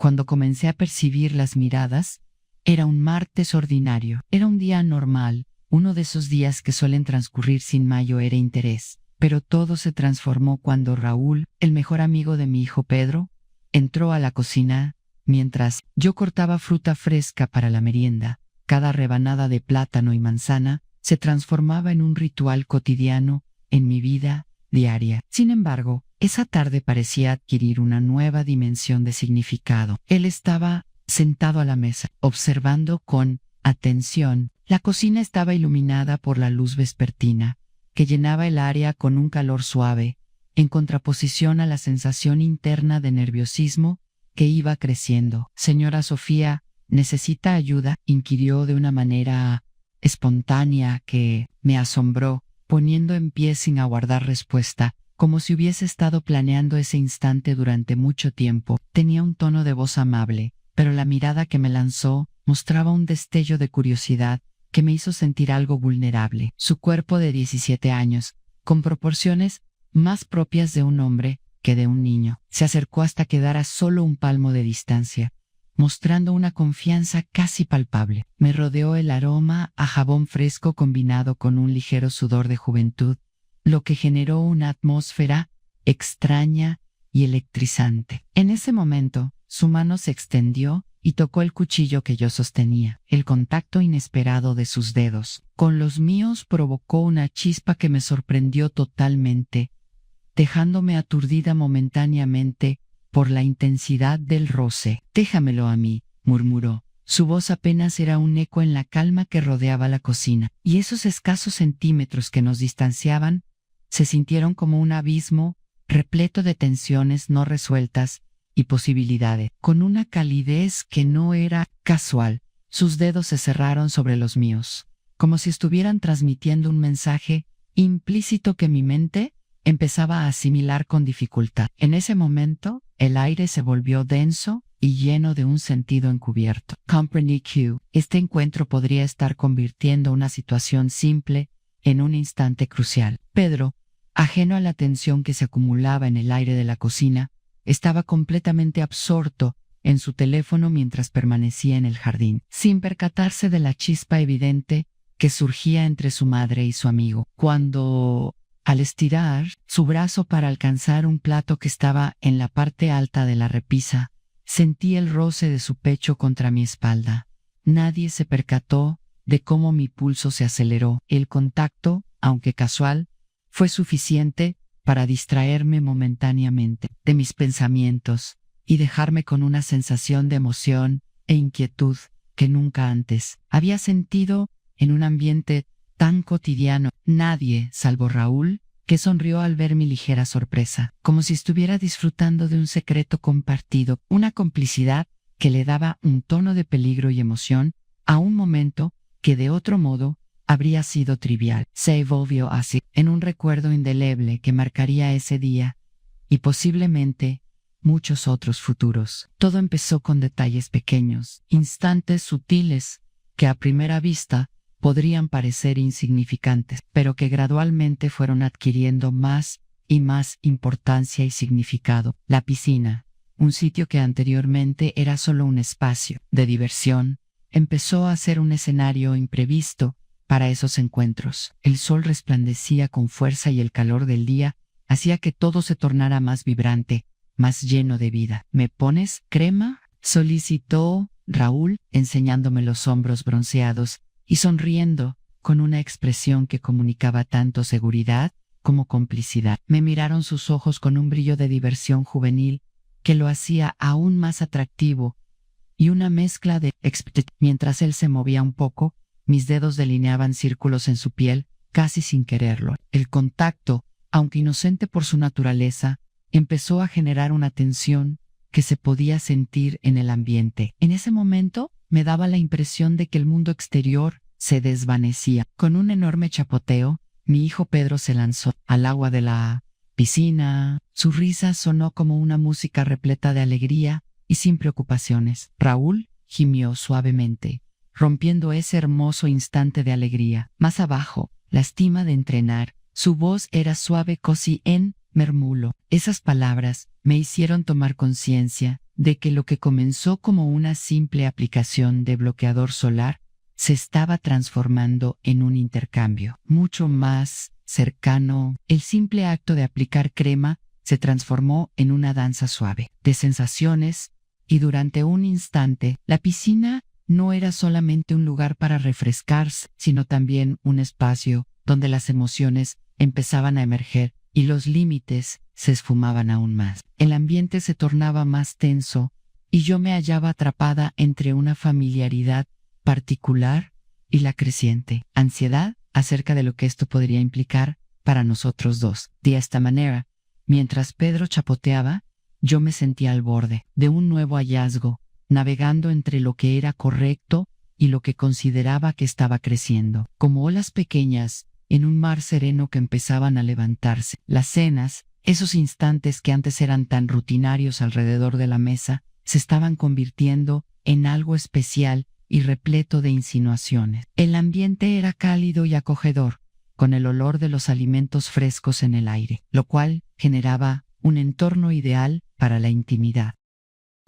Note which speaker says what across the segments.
Speaker 1: Cuando comencé a percibir las miradas, era un martes ordinario. Era un día normal, uno de esos días que suelen transcurrir sin mayor interés. Pero todo se transformó cuando Raúl, el mejor amigo de mi hijo Pedro, entró a la cocina mientras yo cortaba fruta fresca para la merienda. Cada rebanada de plátano y manzana se transformaba en un ritual cotidiano en mi vida diaria. Sin embargo, esa tarde parecía adquirir una nueva dimensión de significado. Él estaba sentado a la mesa, observando con atención. La cocina estaba iluminada por la luz vespertina, que llenaba el área con un calor suave, en contraposición a la sensación interna de nerviosismo que iba creciendo. «Señora Sofía, ¿necesita ayuda?», inquirió de una manera espontánea que me asombró, poniendo en pie sin aguardar respuesta, como si hubiese estado planeando ese instante durante mucho tiempo. Tenía un tono de voz amable, pero la mirada que me lanzó mostraba un destello de curiosidad que me hizo sentir algo vulnerable. Su cuerpo de 17 años, con proporciones más propias de un hombre que de un niño, se acercó hasta quedar a solo un palmo de distancia, mostrando una confianza casi palpable. Me rodeó el aroma a jabón fresco combinado con un ligero sudor de juventud, lo que generó una atmósfera extraña y electrizante. En ese momento, su mano se extendió y tocó el cuchillo que yo sostenía. El contacto inesperado de sus dedos con los míos provocó una chispa que me sorprendió totalmente, dejándome aturdida momentáneamente por la intensidad del roce. «Déjamelo a mí», murmuró. Su voz apenas era un eco en la calma que rodeaba la cocina, y esos escasos centímetros que nos distanciaban se sintieron como un abismo repleto de tensiones no resueltas y posibilidades. Con una calidez que no era casual, sus dedos se cerraron sobre los míos, como si estuvieran transmitiendo un mensaje implícito que mi mente empezaba a asimilar con dificultad. En ese momento, el aire se volvió denso y lleno de un sentido encubierto. Comprendí que este encuentro podría estar convirtiendo una situación simple en un instante crucial. Pedro, ajeno a la tensión que se acumulaba en el aire de la cocina, estaba completamente absorto en su teléfono mientras permanecía en el jardín, sin percatarse de la chispa evidente que surgía entre su madre y su amigo. Cuando, al estirar su brazo para alcanzar un plato que estaba en la parte alta de la repisa, sentí el roce de su pecho contra mi espalda. Nadie se percató de cómo mi pulso se aceleró. El contacto, aunque casual, fue suficiente para distraerme momentáneamente de mis pensamientos y dejarme con una sensación de emoción e inquietud que nunca antes había sentido en un ambiente tan cotidiano. Nadie, salvo Raúl, que sonrió al ver mi ligera sorpresa, como si estuviera disfrutando de un secreto compartido, una complicidad que le daba un tono de peligro y emoción a un momento que de otro modo habría sido trivial. Se volvió así en un recuerdo indeleble que marcaría ese día y posiblemente muchos otros futuros. Todo empezó con detalles pequeños, instantes sutiles que a primera vista podrían parecer insignificantes, pero que gradualmente fueron adquiriendo más y más importancia y significado. La piscina, un sitio que anteriormente era solo un espacio de diversión, empezó a ser un escenario imprevisto para esos encuentros. El sol resplandecía con fuerza y el calor del día hacía que todo se tornara más vibrante, más lleno de vida. «¿Me pones crema?», solicitó Raúl, enseñándome los hombros bronceados y sonriendo con una expresión que comunicaba tanto seguridad como complicidad. Me miraron sus ojos con un brillo de diversión juvenil que lo hacía aún más atractivo y una mezcla de mientras él se movía un poco, mis dedos delineaban círculos en su piel casi sin quererlo. El contacto, aunque inocente por su naturaleza, empezó a generar una tensión que se podía sentir en el ambiente. En ese momento me daba la impresión de que el mundo exterior se desvanecía. Con un enorme chapoteo, mi hijo Pedro se lanzó al agua de la piscina. Su risa sonó como una música repleta de alegría y sin preocupaciones. Raúl gimió suavemente, rompiendo ese hermoso instante de alegría. Más abajo, lástima de entrenar. Su voz era suave casi en murmullo. Esas palabras me hicieron tomar conciencia de que lo que comenzó como una simple aplicación de bloqueador solar se estaba transformando en un intercambio mucho más cercano. El simple acto de aplicar crema se transformó en una danza suave de sensaciones, y durante un instante la piscina no era solamente un lugar para refrescarse, sino también un espacio donde las emociones empezaban a emerger y los límites se esfumaban aún más. El ambiente se tornaba más tenso y yo me hallaba atrapada entre una familiaridad particular y la creciente ansiedad acerca de lo que esto podría implicar para nosotros dos. De esta manera, mientras Pedro chapoteaba, yo me sentía al borde de un nuevo hallazgo, navegando entre lo que era correcto y lo que consideraba que estaba creciendo, como olas pequeñas en un mar sereno que empezaban a levantarse. Las cenas, esos instantes que antes eran tan rutinarios alrededor de la mesa, se estaban convirtiendo en algo especial y repleto de insinuaciones. El ambiente era cálido y acogedor, con el olor de los alimentos frescos en el aire, lo cual generaba un entorno ideal para la intimidad.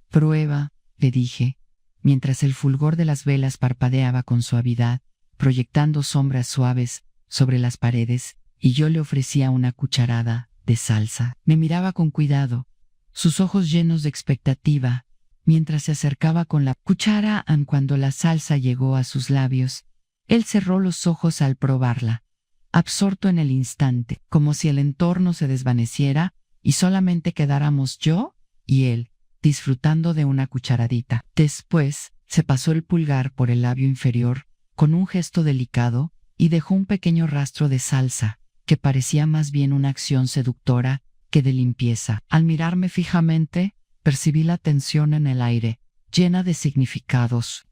Speaker 1: Prueba, le dije, mientras el fulgor de las velas parpadeaba con suavidad, proyectando sombras suaves sobre las paredes, y yo le ofrecía una cucharada de salsa. Me miraba con cuidado, sus ojos llenos de expectativa, mientras se acercaba con la cuchara. Cuando la salsa llegó a sus labios, él cerró los ojos al probarla, absorto en el instante, como si el entorno se desvaneciera y solamente quedáramos yo y él, disfrutando de una cucharadita. Después, se pasó el pulgar por el labio inferior con un gesto delicado y dejó un pequeño rastro de salsa, que parecía más bien una acción seductora que de limpieza. Al mirarme fijamente, percibí la tensión en el aire, llena de significados.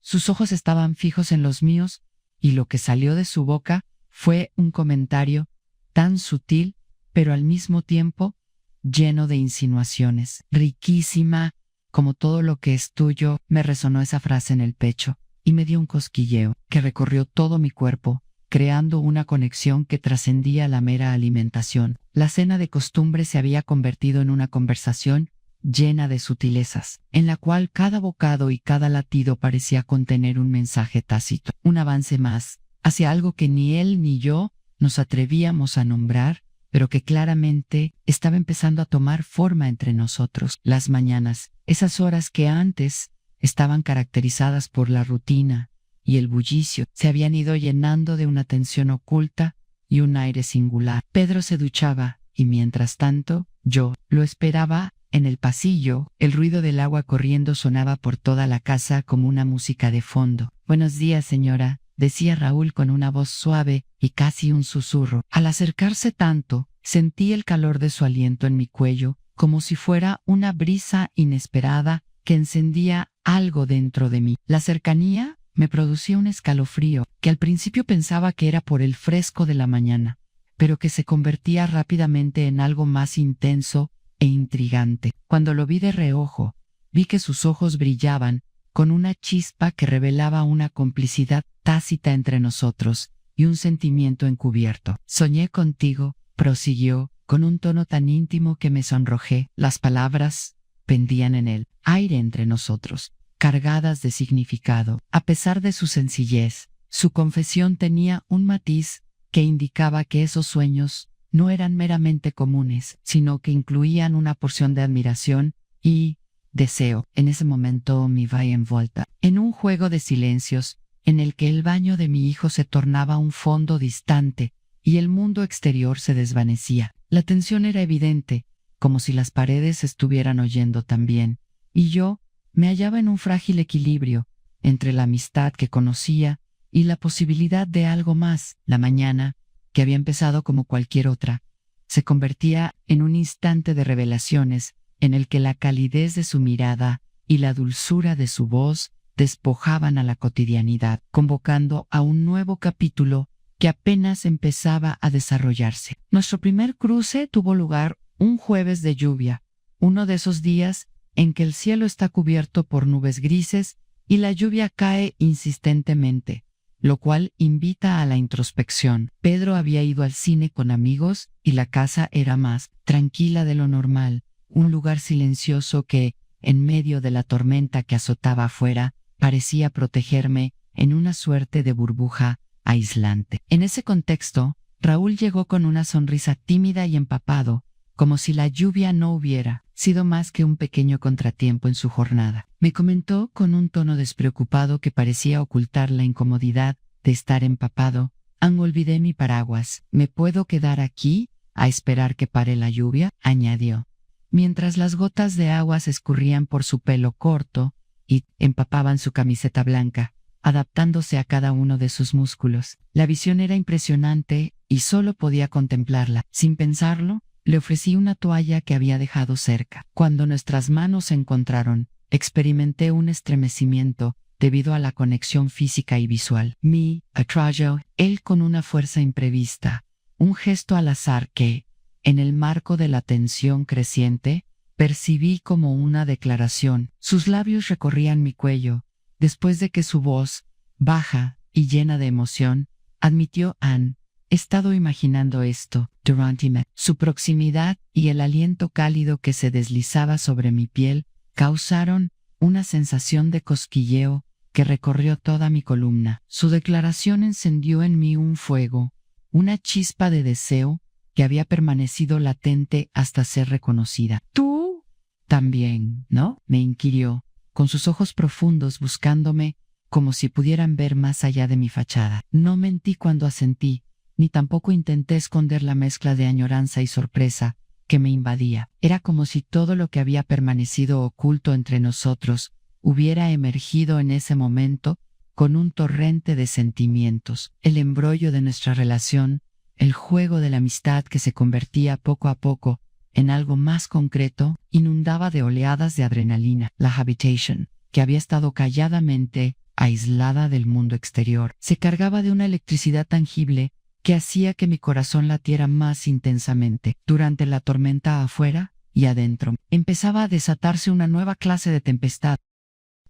Speaker 1: Sus ojos estaban fijos en los míos, y lo que salió de su boca fue un comentario tan sutil, pero al mismo tiempo lleno de insinuaciones. Riquísima, como todo lo que es tuyo. Me resonó esa frase en el pecho, y me dio un cosquilleo que recorrió todo mi cuerpo, creando una conexión que trascendía la mera alimentación. La cena de costumbre se había convertido en una conversación llena de sutilezas, en la cual cada bocado y cada latido parecía contener un mensaje tácito, un avance más, hacia algo que ni él ni yo nos atrevíamos a nombrar, pero que claramente estaba empezando a tomar forma entre nosotros. Las mañanas, esas horas que antes estaban caracterizadas por la rutina y el bullicio, se habían ido llenando de una tensión oculta y un aire singular. Pedro se duchaba, y mientras tanto, yo lo esperaba en el pasillo. El ruido del agua corriendo sonaba por toda la casa como una música de fondo. «Buenos días, señora», decía Raúl con una voz suave y casi un susurro. Al acercarse tanto, sentí el calor de su aliento en mi cuello, como si fuera una brisa inesperada que encendía algo dentro de mí. La cercanía me producía un escalofrío, que al principio pensaba que era por el fresco de la mañana, pero que se convertía rápidamente en algo más intenso e intrigante. Cuando lo vi de reojo, vi que sus ojos brillaban con una chispa que revelaba una complicidad tácita entre nosotros y un sentimiento encubierto. «Soñé contigo», prosiguió, con un tono tan íntimo que me sonrojé. Las palabras pendían en el aire entre nosotros, cargadas de significado. A pesar de su sencillez, su confesión tenía un matiz que indicaba que esos sueños no eran meramente comunes, sino que incluían una porción de admiración y deseo. En ese momento me vi envuelta en un juego de silencios en el que el baño de mi hijo se tornaba un fondo distante y el mundo exterior se desvanecía. La tensión era evidente, como si las paredes estuvieran oyendo también, y yo me hallaba en un frágil equilibrio entre la amistad que conocía y la posibilidad de algo más. La mañana, que había empezado como cualquier otra, se convertía en un instante de revelaciones en el que la calidez de su mirada y la dulzura de su voz despojaban a la cotidianidad, convocando a un nuevo capítulo que apenas empezaba a desarrollarse. Nuestro primer cruce tuvo lugar un jueves de lluvia, uno de esos días en que el cielo está cubierto por nubes grises y la lluvia cae insistentemente, lo cual invita a la introspección. Pedro había ido al cine con amigos y la casa era más tranquila de lo normal, un lugar silencioso que, en medio de la tormenta que azotaba afuera, parecía protegerme en una suerte de burbuja aislante. En ese contexto, Raúl llegó con una sonrisa tímida y empapado, como si la lluvia no hubiera sido más que un pequeño contratiempo en su jornada. Me comentó con un tono despreocupado que parecía ocultar la incomodidad de estar empapado: olvidé mi paraguas. ¿Me puedo quedar aquí a esperar que pare la lluvia?, añadió, mientras las gotas de agua se escurrían por su pelo corto y empapaban su camiseta blanca, adaptándose a cada uno de sus músculos. La visión era impresionante y solo podía contemplarla. Sin pensarlo, le ofrecí una toalla que había dejado cerca. Cuando nuestras manos se encontraron, experimenté un estremecimiento debido a la conexión física y visual. Me atrajo él con una fuerza imprevista, un gesto al azar que, en el marco de la tensión creciente, percibí como una declaración. Sus labios recorrían mi cuello, después de que su voz, baja y llena de emoción, admitió: he estado imaginando esto durante su proximidad y el aliento cálido que se deslizaba sobre mi piel causaron una sensación de cosquilleo que recorrió toda mi columna. Su declaración encendió en mí un fuego, una chispa de deseo que había permanecido latente hasta ser reconocida. «Tú también, ¿no?», me inquirió, con sus ojos profundos buscándome como si pudieran ver más allá de mi fachada. No mentí cuando asentí, ni tampoco intenté esconder la mezcla de añoranza y sorpresa que me invadía. Era como si todo lo que había permanecido oculto entre nosotros hubiera emergido en ese momento con un torrente de sentimientos. El embrollo de nuestra relación, el juego de la amistad que se convertía poco a poco en algo más concreto, inundaba de oleadas de adrenalina. La Habitation, que había estado calladamente aislada del mundo exterior, se cargaba de una electricidad tangible que hacía que mi corazón latiera más intensamente. Durante la tormenta afuera y adentro, empezaba a desatarse una nueva clase de tempestad.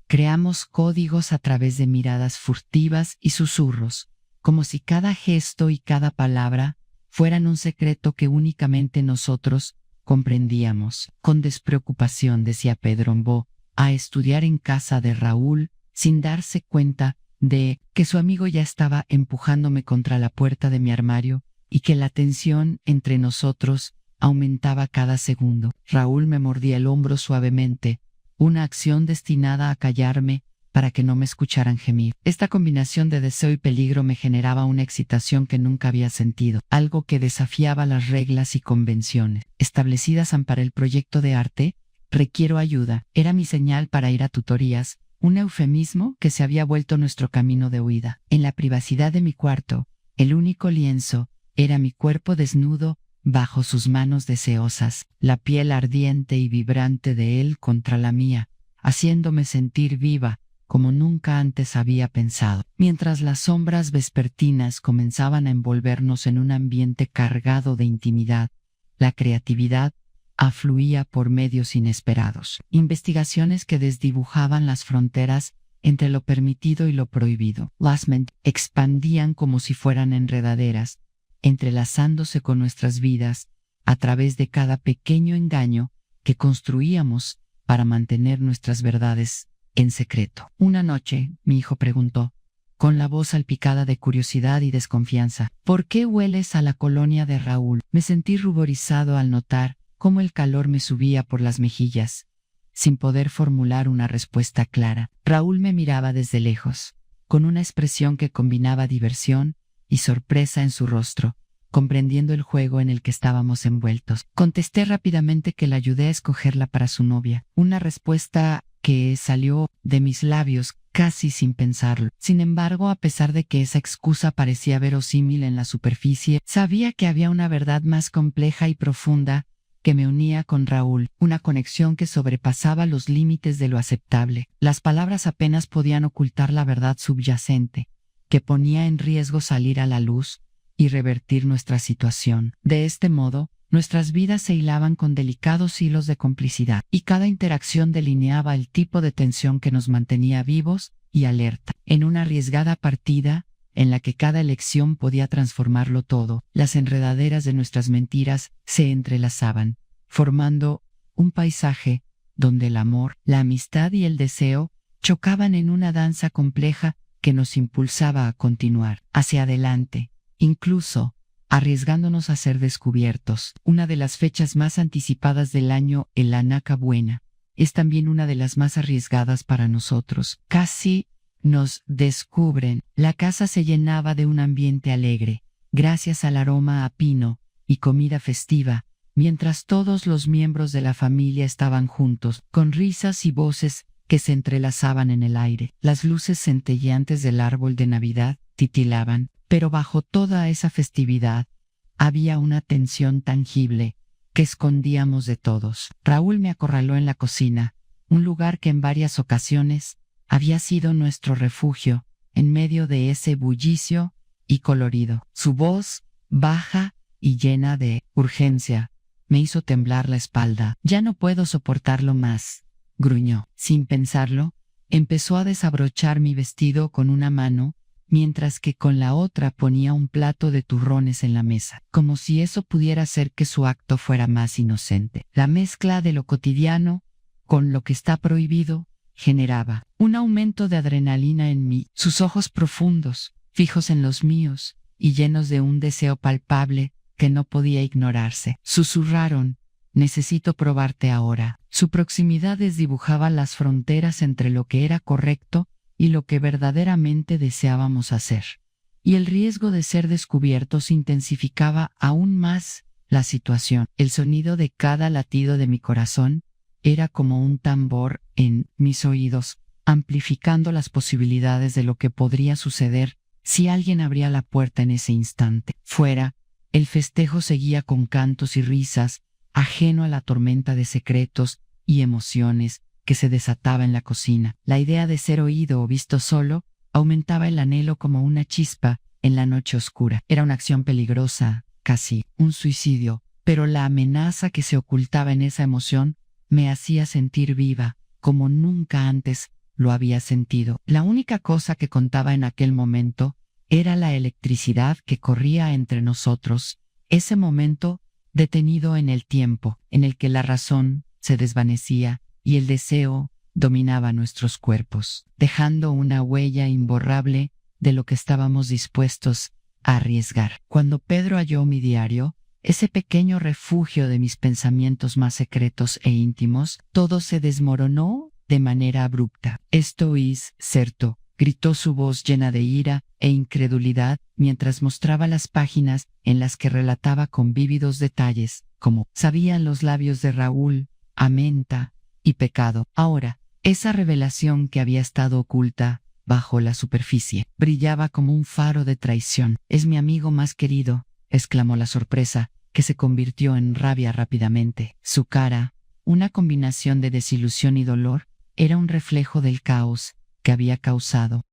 Speaker 1: Creamos códigos a través de miradas furtivas y susurros, como si cada gesto y cada palabra fueran un secreto que únicamente nosotros comprendíamos. Con despreocupación, decía Pedro, a estudiar en casa de Raúl, sin darse cuenta de que su amigo ya estaba empujándome contra la puerta de mi armario y que la tensión entre nosotros aumentaba cada segundo. Raúl me mordía el hombro suavemente, una acción destinada a callarme para que no me escucharan gemir. Esta combinación de deseo y peligro me generaba una excitación que nunca había sentido, algo que desafiaba las reglas y convenciones establecidas para el proyecto de arte. «Requiero ayuda», era mi señal para ir a tutorías, un eufemismo que se había vuelto nuestro camino de huida. En la privacidad de mi cuarto, el único lienzo era mi cuerpo desnudo bajo sus manos deseosas, la piel ardiente y vibrante de él contra la mía, haciéndome sentir viva como nunca antes había pensado. Mientras las sombras vespertinas comenzaban a envolvernos en un ambiente cargado de intimidad, la creatividad afluía por medios inesperados. Investigaciones que desdibujaban las fronteras entre lo permitido y lo prohibido. Las mentes expandían como si fueran enredaderas, entrelazándose con nuestras vidas a través de cada pequeño engaño que construíamos para mantener nuestras verdades en secreto. Una noche, mi hijo preguntó, con la voz salpicada de curiosidad y desconfianza: «¿Por qué hueles a la colonia de Raúl?». Me sentí ruborizado al notar cómo el calor me subía por las mejillas, sin poder formular una respuesta clara. Raúl me miraba desde lejos, con una expresión que combinaba diversión y sorpresa en su rostro, comprendiendo el juego en el que estábamos envueltos. Contesté rápidamente que la ayudé a escogerla para su novia, una respuesta que salió de mis labios casi sin pensarlo. Sin embargo, a pesar de que esa excusa parecía verosímil en la superficie, sabía que había una verdad más compleja y profunda que me unía con Raúl, una conexión que sobrepasaba los límites de lo aceptable. Las palabras apenas podían ocultar la verdad subyacente, que ponía en riesgo salir a la luz y revertir nuestra situación. De este modo, nuestras vidas se hilaban con delicados hilos de complicidad, y cada interacción delineaba el tipo de tensión que nos mantenía vivos y alerta. En una arriesgada partida, en la que cada elección podía transformarlo todo, las enredaderas de nuestras mentiras se entrelazaban, formando un paisaje donde el amor, la amistad y el deseo chocaban en una danza compleja que nos impulsaba a continuar hacia adelante, incluso arriesgándonos a ser descubiertos. Una de las fechas más anticipadas del año, el Hanukkah Buena, es también una de las más arriesgadas para nosotros. Casi nos descubren. La casa se llenaba de un ambiente alegre, gracias al aroma a pino y comida festiva, mientras todos los miembros de la familia estaban juntos, con risas y voces que se entrelazaban en el aire. Las luces centelleantes del árbol de Navidad titilaban, pero bajo toda esa festividad había una tensión tangible que escondíamos de todos. Raúl me acorraló en la cocina, un lugar que en varias ocasiones había sido nuestro refugio en medio de ese bullicio y colorido. Su voz, baja y llena de urgencia, me hizo temblar la espalda. «Ya no puedo soportarlo más», gruñó. Sin pensarlo, empezó a desabrochar mi vestido con una mano, mientras que con la otra ponía un plato de turrones en la mesa, como si eso pudiera hacer que su acto fuera más inocente. La mezcla de lo cotidiano con lo que está prohibido generaba un aumento de adrenalina en mí. Sus ojos profundos, fijos en los míos y llenos de un deseo palpable que no podía ignorarse, susurraron: «Necesito probarte ahora». Su proximidad desdibujaba las fronteras entre lo que era correcto y lo que verdaderamente deseábamos hacer. Y el riesgo de ser descubiertos intensificaba aún más la situación. El sonido de cada latido de mi corazón era como un tambor en mis oídos, amplificando las posibilidades de lo que podría suceder si alguien abría la puerta en ese instante. Fuera, el festejo seguía con cantos y risas, ajeno a la tormenta de secretos y emociones que se desataba en la cocina. La idea de ser oído o visto solo aumentaba el anhelo como una chispa en la noche oscura. Era una acción peligrosa, casi un suicidio, pero la amenaza que se ocultaba en esa emoción me hacía sentir viva, como nunca antes lo había sentido. La única cosa que contaba en aquel momento era la electricidad que corría entre nosotros, ese momento detenido en el tiempo, en el que la razón se desvanecía y el deseo dominaba nuestros cuerpos, dejando una huella imborrable de lo que estábamos dispuestos a arriesgar. Cuando Pedro halló mi diario, ese pequeño refugio de mis pensamientos más secretos e íntimos, todo se desmoronó de manera abrupta. «Esto es cierto», gritó su voz llena de ira e incredulidad mientras mostraba las páginas en las que relataba con vívidos detalles, como sabían los labios de Raúl, a menta y pecado. Ahora, esa revelación que había estado oculta bajo la superficie brillaba como un faro de traición. «Es mi amigo más querido», exclamó la sorpresa, que se convirtió en rabia rápidamente. Su cara, una combinación de desilusión y dolor, era un reflejo del caos que había causado.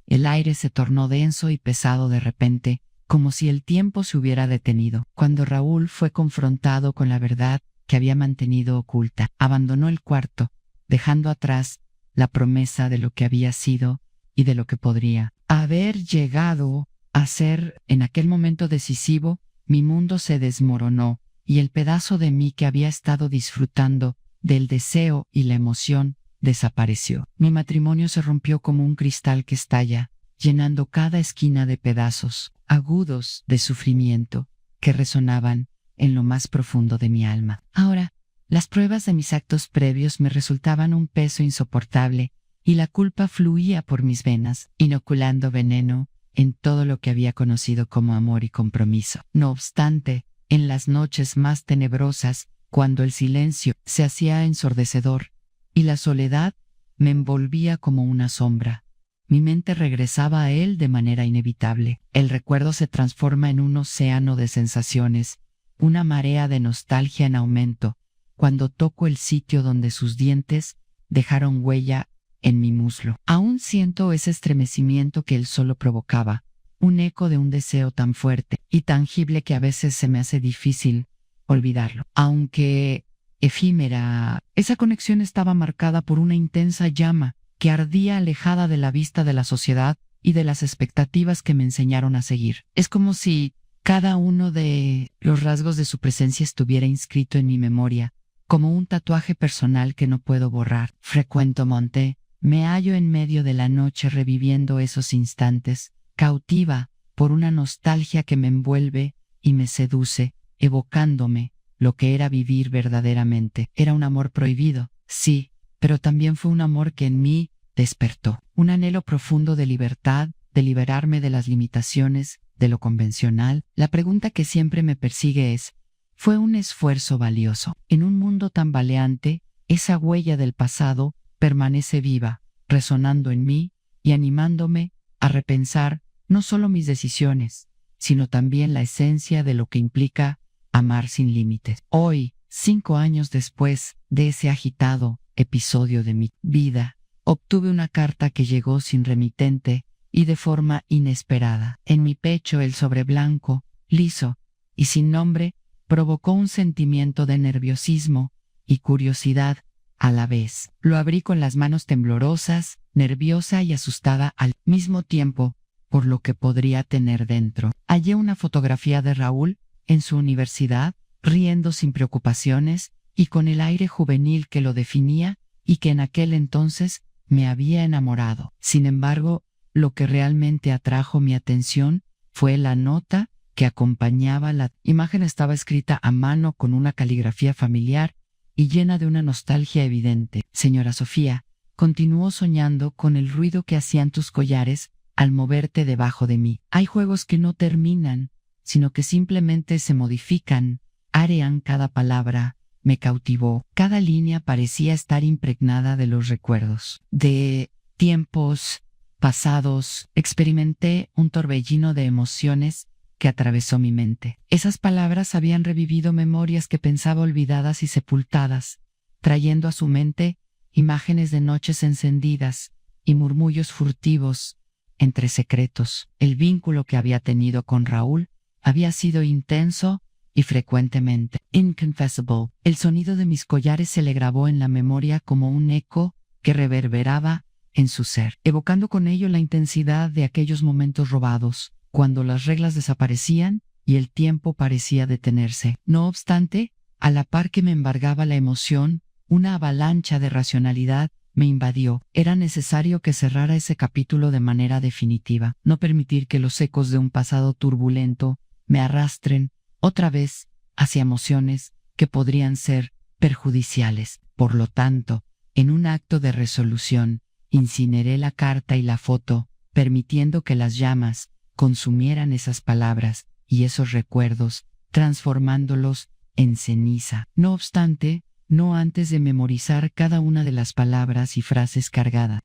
Speaker 1: El aire se tornó denso y pesado de repente, como si el tiempo se hubiera detenido. Cuando Raúl fue confrontado con la verdad que había mantenido oculta, abandonó el cuarto, dejando atrás la promesa de lo que había sido y de lo que podría haber llegado a ser. En aquel momento decisivo, mi mundo se desmoronó y el pedazo de mí que había estado disfrutando del deseo y la emoción desapareció. Mi matrimonio se rompió como un cristal que estalla, llenando cada esquina de pedazos agudos de sufrimiento que resonaban en lo más profundo de mi alma. Ahora, las pruebas de mis actos previos me resultaban un peso insoportable y la culpa fluía por mis venas, inoculando veneno en todo lo que había conocido como amor y compromiso. No obstante, en las noches más tenebrosas, cuando el silencio se hacía ensordecedor y la soledad me envolvía como una sombra, mi mente regresaba a él de manera inevitable. El recuerdo se transforma en un océano de sensaciones, una marea de nostalgia en aumento, cuando toco el sitio donde sus dientes dejaron huella en mi muslo. Aún siento ese estremecimiento que él solo provocaba, un eco de un deseo tan fuerte y tangible que a veces se me hace difícil olvidarlo. Aunque efímera, esa conexión estaba marcada por una intensa llama que ardía alejada de la vista de la sociedad y de las expectativas que me enseñaron a seguir. Es como si cada uno de los rasgos de su presencia estuviera inscrito en mi memoria, como un tatuaje personal que no puedo borrar. Frecuento monte, me hallo en medio de la noche reviviendo esos instantes, cautiva por una nostalgia que me envuelve y me seduce, evocándome lo que era vivir verdaderamente. Era un amor prohibido, sí, pero también fue un amor que en mí despertó un anhelo profundo de libertad, de liberarme de las limitaciones, de lo convencional. La pregunta que siempre me persigue es, ¿fue un esfuerzo valioso? En un mundo tambaleante, esa huella del pasado permanece viva, resonando en mí y animándome a repensar no solo mis decisiones, sino también la esencia de lo que implica amar sin límites. Hoy, 5 años después de ese agitado episodio de mi vida, obtuve una carta que llegó sin remitente y de forma inesperada. En mi pecho el sobre blanco, liso y sin nombre, provocó un sentimiento de nerviosismo y curiosidad a la vez. Lo abrí con las manos temblorosas, nerviosa y asustada al mismo tiempo por lo que podría tener dentro. Hallé una fotografía de Raúl en su universidad, riendo sin preocupaciones y con el aire juvenil que lo definía y que en aquel entonces me había enamorado. Sin embargo, lo que realmente atrajo mi atención fue la nota que acompañaba la imagen. Estaba escrita a mano con una caligrafía familiar y llena de una nostalgia evidente. Señora Sofía, continúo soñando con el ruido que hacían tus collares al moverte debajo de mí. Hay juegos que no terminan, sino que simplemente se modifican, arean cada palabra. Me cautivó. Cada línea parecía estar impregnada de los recuerdos de tiempos pasados. Experimenté un torbellino de emociones que atravesó mi mente. Esas palabras habían revivido memorias que pensaba olvidadas y sepultadas, trayendo a su mente imágenes de noches encendidas y murmullos furtivos entre secretos. El vínculo que había tenido con Raúl había sido intenso y frecuentemente inconfessable. El sonido de mis collares se le grabó en la memoria como un eco que reverberaba en su ser, evocando con ello la intensidad de aquellos momentos robados, cuando las reglas desaparecían y el tiempo parecía detenerse. No obstante, a la par que me embargaba la emoción, una avalancha de racionalidad me invadió. Era necesario que cerrara ese capítulo de manera definitiva, no permitir que los ecos de un pasado turbulento me arrastren otra vez hacia emociones que podrían ser perjudiciales. Por lo tanto, en un acto de resolución, incineré la carta y la foto, permitiendo que las llamas consumieran esas palabras y esos recuerdos, transformándolos en ceniza. No obstante, no antes de memorizar cada una de las palabras y frases cargadas.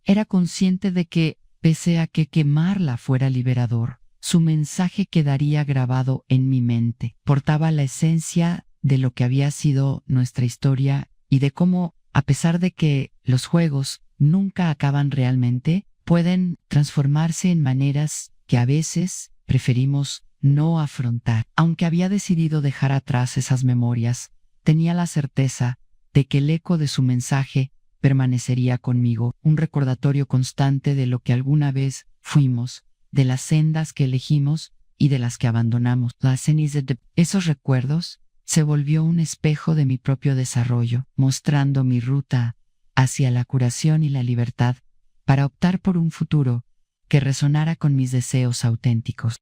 Speaker 1: Era consciente de que, pese a que quemarla fuera liberador, su mensaje quedaría grabado en mi mente. Portaba la esencia de lo que había sido nuestra historia y de cómo, a pesar de que los juegos nunca acaban realmente, pueden transformarse en maneras que a veces preferimos no afrontar. Aunque había decidido dejar atrás esas memorias, tenía la certeza de que el eco de su mensaje permanecería conmigo, un recordatorio constante de lo que alguna vez fuimos, de las sendas que elegimos y de las que abandonamos. La ceniza de esos recuerdos se volvió un espejo de mi propio desarrollo, mostrando mi ruta hacia la curación y la libertad para optar por un futuro que resonara con mis deseos auténticos.